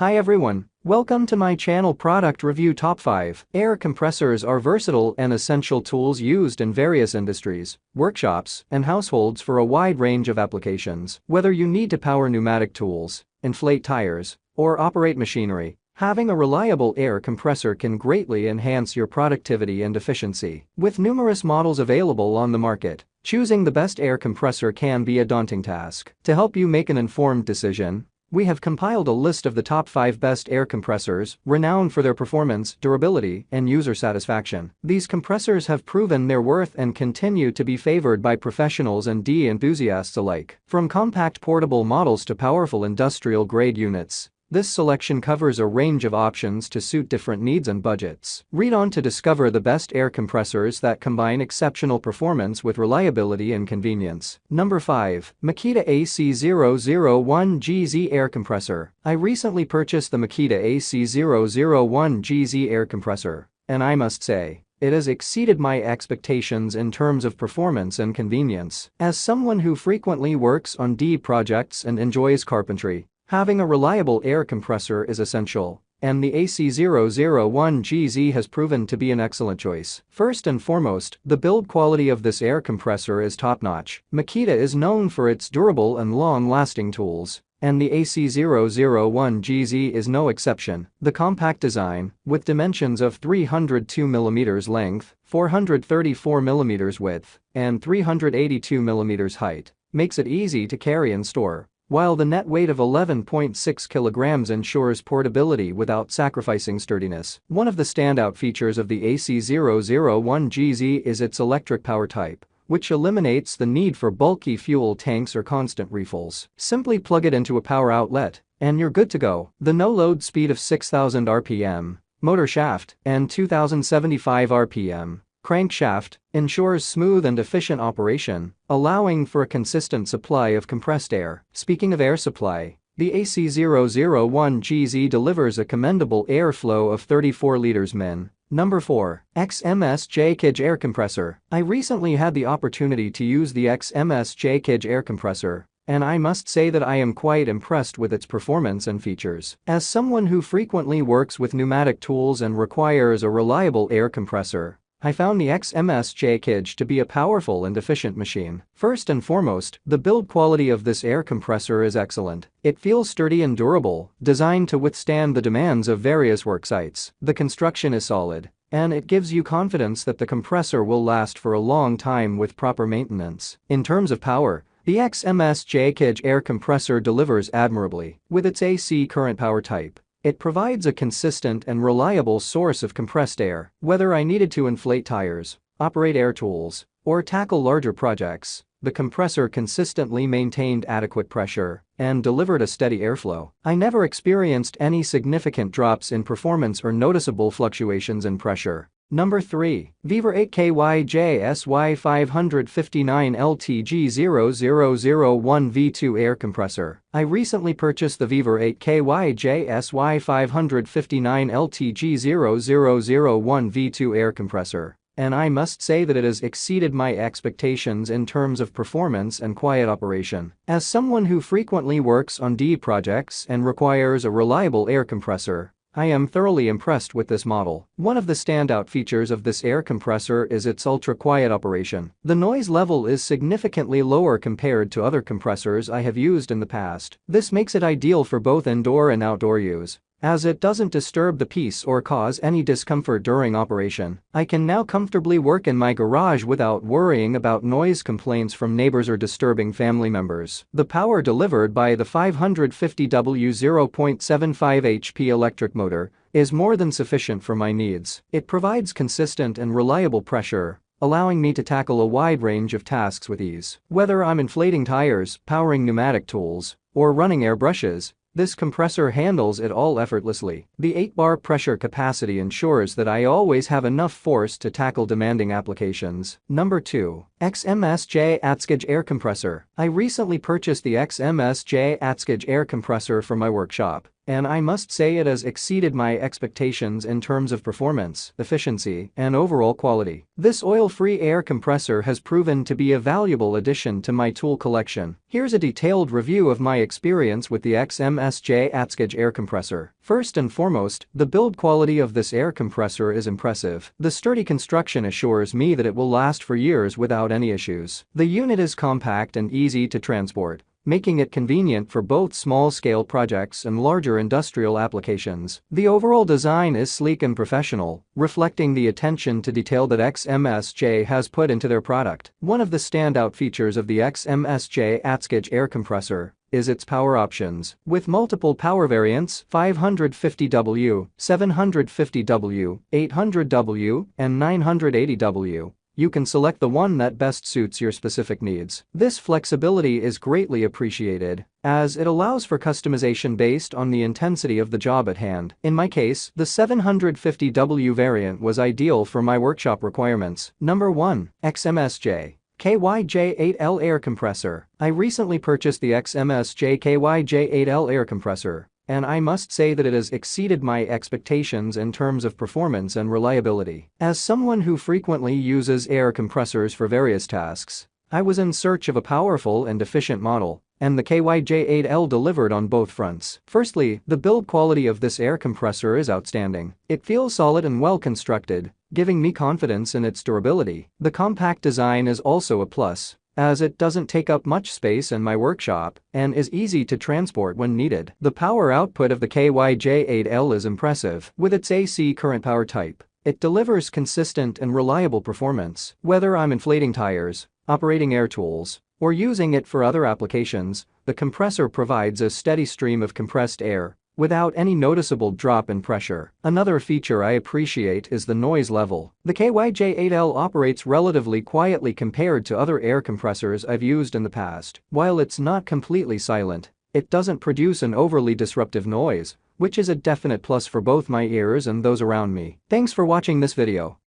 Hi everyone, welcome to my channel Product Review Top 5. Air compressors are versatile and essential tools used in various industries, workshops, and households for a wide range of applications. Whether you need to power pneumatic tools, inflate tires, or operate machinery, having a reliable air compressor can greatly enhance your productivity and efficiency. With numerous models available on the market, choosing the best air compressor can be a daunting task. To help you make an informed decision, we have compiled a list of the top 5 best air compressors, renowned for their performance, durability, and user satisfaction. These compressors have proven their worth and continue to be favored by professionals and enthusiasts alike. From compact portable models to powerful industrial-grade units, this selection covers a range of options to suit different needs and budgets. Read on to discover the best air compressors that combine exceptional performance with reliability and convenience. Number 5. Makita AC001GZ Air Compressor. I recently purchased the Makita AC001GZ Air Compressor, and I must say, it has exceeded my expectations in terms of performance and convenience. As someone who frequently works on projects and enjoys carpentry, having a reliable air compressor is essential, and the AC001GZ has proven to be an excellent choice. First and foremost, the build quality of this air compressor is top-notch. Makita is known for its durable and long-lasting tools, and the AC001GZ is no exception. The compact design, with dimensions of 302mm length, 434mm width, and 382mm height, makes it easy to carry and store, while the net weight of 11.6 kilograms ensures portability without sacrificing sturdiness. One of the standout features of the AC001GZ is its electric power type, which eliminates the need for bulky fuel tanks or constant refills. Simply plug it into a power outlet, and you're good to go. The no-load speed of 6,000 RPM, motor shaft, and 2,075 RPM, crankshaft, ensures smooth and efficient operation, allowing for a consistent supply of compressed air. Speaking of air supply, the AC001GZ delivers a commendable airflow of 34 liters min. Number 4. XMS-JKIJ Air Compressor. I recently had the opportunity to use the XMS-JKIJ Air Compressor, and I must say that I am quite impressed with its performance and features. As someone who frequently works with pneumatic tools and requires a reliable air compressor, I found the XMS-JKIJ to be a powerful and efficient machine. First and foremost, the build quality of this air compressor is excellent. It feels sturdy and durable, designed to withstand the demands of various work sites. The construction is solid, and it gives you confidence that the compressor will last for a long time with proper maintenance. In terms of power, the XMS-JKIJ air compressor delivers admirably. With its AC current power type, it provides a consistent and reliable source of compressed air. Whether I needed to inflate tires, operate air tools, or tackle larger projects, the compressor consistently maintained adequate pressure and delivered a steady airflow. I never experienced any significant drops in performance or noticeable fluctuations in pressure. Number 3. VEVOR 8KYJSY559 LTG0001 V2 Air Compressor. I recently purchased the VEVOR 8KYJSY559 LTG0001 V2 Air Compressor, and I must say that it has exceeded my expectations in terms of performance and quiet operation. As someone who frequently works on projects and requires a reliable air compressor, I am thoroughly impressed with this model. One of the standout features of this air compressor is its ultra-quiet operation. The noise level is significantly lower compared to other compressors I have used in the past. This makes it ideal for both indoor and outdoor use, as it doesn't disturb the peace or cause any discomfort during operation. I can now comfortably work in my garage without worrying about noise complaints from neighbors or disturbing family members. The power delivered by the 550W 0.75 HP electric motor is more than sufficient for my needs. It provides consistent and reliable pressure, allowing me to tackle a wide range of tasks with ease. Whether I'm inflating tires, powering pneumatic tools, or running air brushes, this compressor handles it all effortlessly. The 8-bar pressure capacity ensures that I always have enough force to tackle demanding applications. Number 2. XMS-JKIJ Air Compressor. I recently purchased the XMS-JKIJ Air Compressor for my workshop, and I must say it has exceeded my expectations in terms of performance, efficiency, and overall quality. This oil-free air compressor has proven to be a valuable addition to my tool collection. Here's a detailed review of my experience with the XMSJ ATSCH air compressor. First and foremost, the build quality of this air compressor is impressive. The sturdy construction assures me that it will last for years without any issues. The unit is compact and easy to transport, making it convenient for both small-scale projects and larger industrial applications. The overall design is sleek and professional, reflecting the attention to detail that XMSJ has put into their product. One of the standout features of the XMSJ ATSCH air compressor is its power options. With multiple power variants, 550W, 750W, 800W, and 980W, you can select the one that best suits your specific needs. This flexibility is greatly appreciated, as it allows for customization based on the intensity of the job at hand. In my case, the 750W variant was ideal for my workshop requirements. Number 1. XMSJ KYJ8L Air Compressor. I recently purchased the XMSJ KYJ8L Air Compressor, and I must say that it has exceeded my expectations in terms of performance and reliability. As someone who frequently uses air compressors for various tasks, I was in search of a powerful and efficient model, and the KYJ8L delivered on both fronts. Firstly, the build quality of this air compressor is outstanding. It feels solid and well constructed, giving me confidence in its durability. The compact design is also a plus, as it doesn't take up much space in my workshop and is easy to transport when needed. The power output of the KYJ8L is impressive. With its AC current power type, it delivers consistent and reliable performance. Whether I'm inflating tires, operating air tools, or using it for other applications, the compressor provides a steady stream of compressed air without any noticeable drop in pressure. Another feature I appreciate is the noise level. The KYJ8L operates relatively quietly compared to other air compressors I've used in the past. While it's not completely silent, it doesn't produce an overly disruptive noise, which is a definite plus for both my ears and those around me. Thanks for watching this video.